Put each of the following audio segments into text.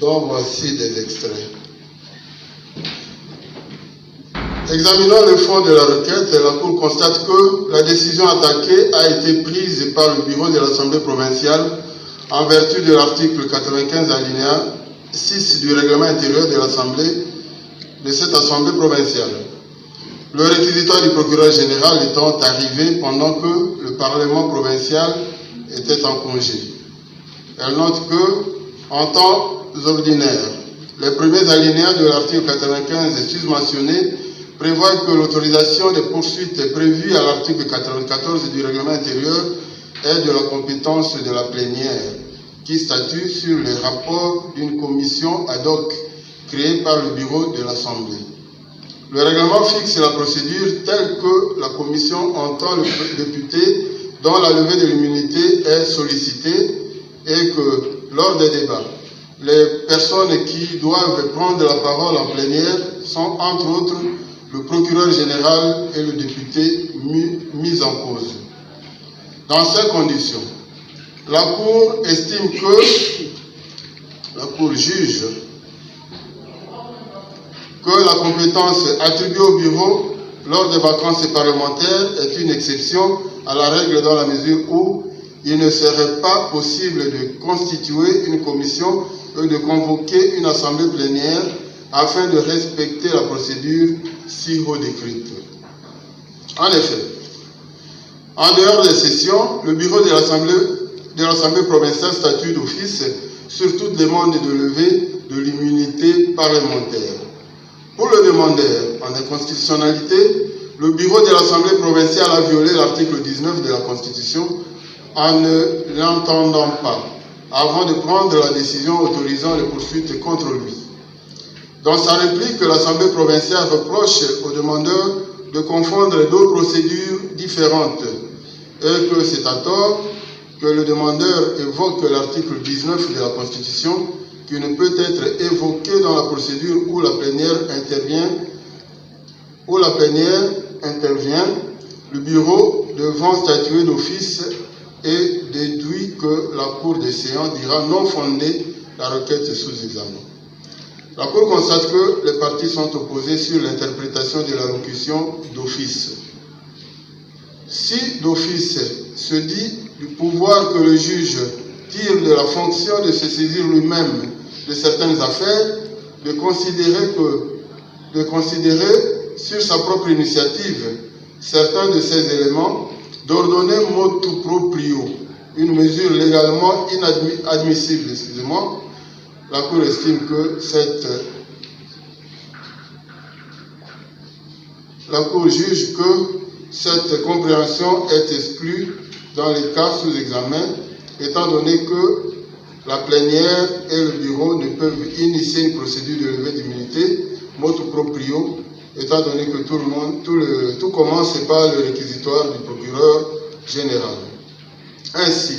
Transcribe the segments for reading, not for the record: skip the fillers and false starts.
dont voici des extraits. Examinant le fond de la requête, la Cour constate que la décision attaquée a été prise par le bureau de l'Assemblée provinciale en vertu de l'article 95 alinéa 6 du règlement intérieur de l'Assemblée, de cette Assemblée provinciale. Le réquisitoire du procureur général étant arrivé pendant que le Parlement provincial était en congé. Elle note que, en temps ordinaire, les premiers alinéas de l'article 95 susmentionné prévoit que l'autorisation des poursuites prévues à l'article 94 du règlement intérieur est de la compétence de la plénière, qui statue sur les rapports d'une commission ad hoc créée par le bureau de l'Assemblée. Le règlement fixe la procédure telle que la commission entend le député dont la levée de l'immunité est sollicitée et que, lors des débats, les personnes qui doivent prendre la parole en plénière sont, entre autres, le procureur général et le député mis en cause. Dans ces conditions, la Cour estime que la Cour juge que la compétence attribuée au bureau lors des vacances parlementaires est une exception à la règle dans la mesure où il ne serait pas possible de constituer une commission et de convoquer une assemblée plénière afin de respecter la procédure si haut décrite. En effet, en dehors des sessions, le bureau de l'Assemblée provinciale statue d'office sur toute demande de levée de l'immunité parlementaire. Pour le demandeur en inconstitutionnalité, le bureau de l'Assemblée provinciale a violé l'article 19 de la Constitution en ne l'entendant pas, avant de prendre la décision autorisant les poursuites contre lui. Dans sa réplique, l'Assemblée provinciale reproche au demandeur de confondre deux procédures différentes et que c'est à tort que le demandeur évoque l'article 19 de la Constitution qui ne peut être évoqué dans la procédure où la plénière intervient, le bureau devant statuer d'office et déduit que la Cour des séances dira non fondée la requête sous examen. La Cour constate que les parties sont opposées sur l'interprétation de l'allocution d'office. Si d'office se dit du pouvoir que le juge tire de la fonction de se saisir lui-même de certaines affaires, de considérer sur sa propre initiative certains de ces éléments, d'ordonner motu proprio, une mesure légalement inadmissible, la Cour estime que la Cour juge que cette compréhension est exclue dans les cas sous examen, étant donné que la plénière et le bureau ne peuvent initier une procédure de levée d'immunité motu proprio, étant donné que tout commence par le réquisitoire du procureur général. Ainsi,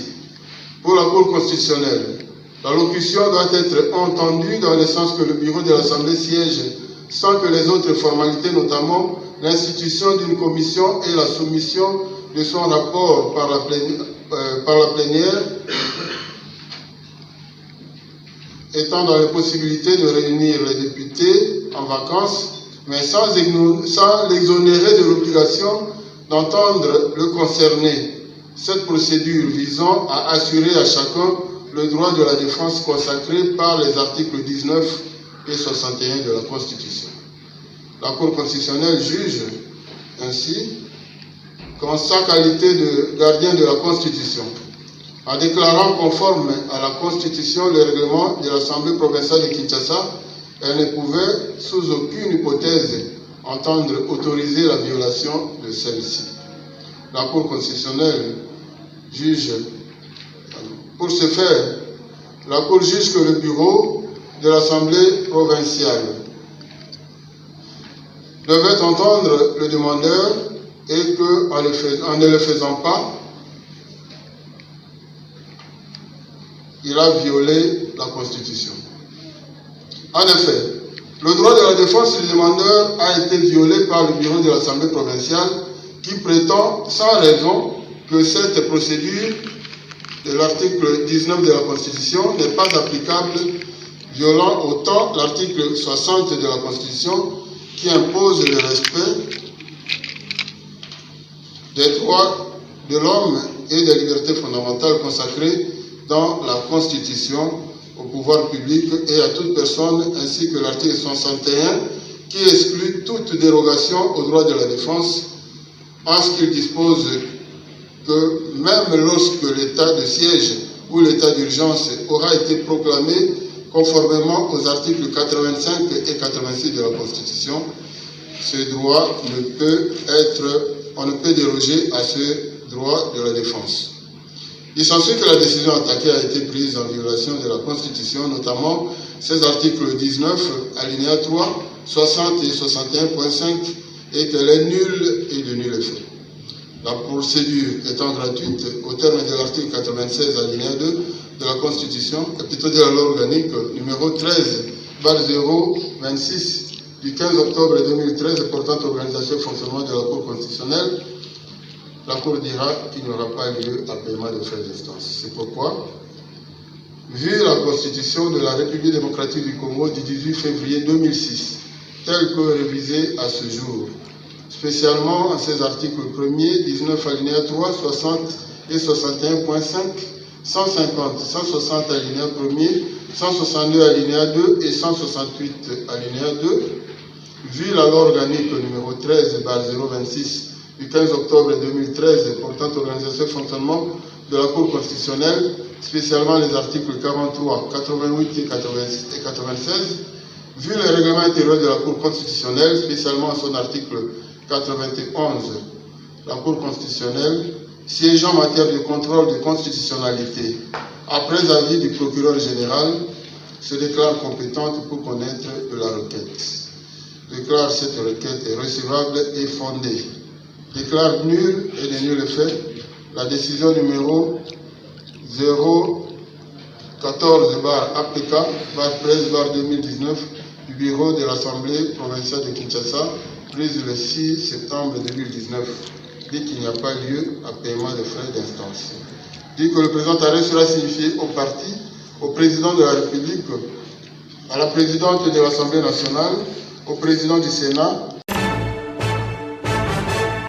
pour la Cour constitutionnelle, l'allocution doit être entendue dans le sens que le bureau de l'Assemblée siège sans que les autres formalités, notamment l'institution d'une commission et la soumission de son rapport par la plénière, étant dans la possibilité de réunir les députés en vacances, mais sans l'exonérer de l'obligation d'entendre le concerné. Cette procédure visant à assurer à chacun le droit de la défense consacré par les articles 19 et 61 de la Constitution. La Cour constitutionnelle juge ainsi qu'en sa qualité de gardien de la Constitution, en déclarant conforme à la Constitution le règlement de l'Assemblée provinciale de Kinshasa, elle ne pouvait sous aucune hypothèse entendre autoriser la violation de celle-ci. La Cour constitutionnelle juge, pour ce faire, la Cour juge que le bureau de l'Assemblée provinciale devait entendre le demandeur et qu'en ne le faisant pas, il a violé la Constitution. En effet, le droit de la défense du demandeur a été violé par le bureau de l'Assemblée provinciale qui prétend sans raison que cette procédure de l'article 19 de la Constitution n'est pas applicable violant autant l'article 60 de la Constitution qui impose le respect des droits de l'homme et des libertés fondamentales consacrées dans la Constitution au pouvoir public et à toute personne, ainsi que l'article 61 qui exclut toute dérogation aux droits de la défense en ce qu'il dispose que même lorsque l'état de siège ou l'état d'urgence aura été proclamé conformément aux articles 85 et 86 de la Constitution, ce droit on ne peut déroger à ce droit de la défense. Il s'ensuit que la décision attaquée a été prise en violation de la Constitution, notamment ses articles 19, alinéa 3, 60 et 61.5, et qu'elle est nulle et de nul effet. La procédure étant gratuite, au terme de l'article 96, alinéa 2 de la Constitution, et plutôt de la loi organique numéro 13/026 du 15 octobre 2013 portant organisation et fonctionnement de la Cour constitutionnelle, la Cour dira qu'il n'y aura pas lieu à paiement de frais d'instance. C'est pourquoi, vu la Constitution de la République démocratique du Congo du 18 février 2006, telle que révisée à ce jour, spécialement en ses articles 1er, 19 alinéa 3, 60 et 61.5, 150, 160 alinéa 1er, 162 alinéa 2 et 168 alinéa 2, vu la loi organique numéro 13/026 du 15 octobre 2013 portant organisation et fonctionnement de la Cour constitutionnelle, spécialement les articles 43, 88 et 96, vu le règlement intérieur de la Cour constitutionnelle, spécialement son article 91, la Cour constitutionnelle, siégeant en matière de contrôle de constitutionnalité, après avis du procureur général, se déclare compétente pour connaître de la requête. Déclare cette requête est recevable et fondée. Déclare nulle et de nul effet la décision numéro 014/APK/13/2019 du bureau de l'Assemblée provinciale de Kinshasa, prise le 6 septembre 2019, dit qu'il n'y a pas lieu à paiement de frais d'instance. Dit que le présent arrêt sera signifié au parti, au président de la République, à la présidente de l'Assemblée nationale, au président du Sénat,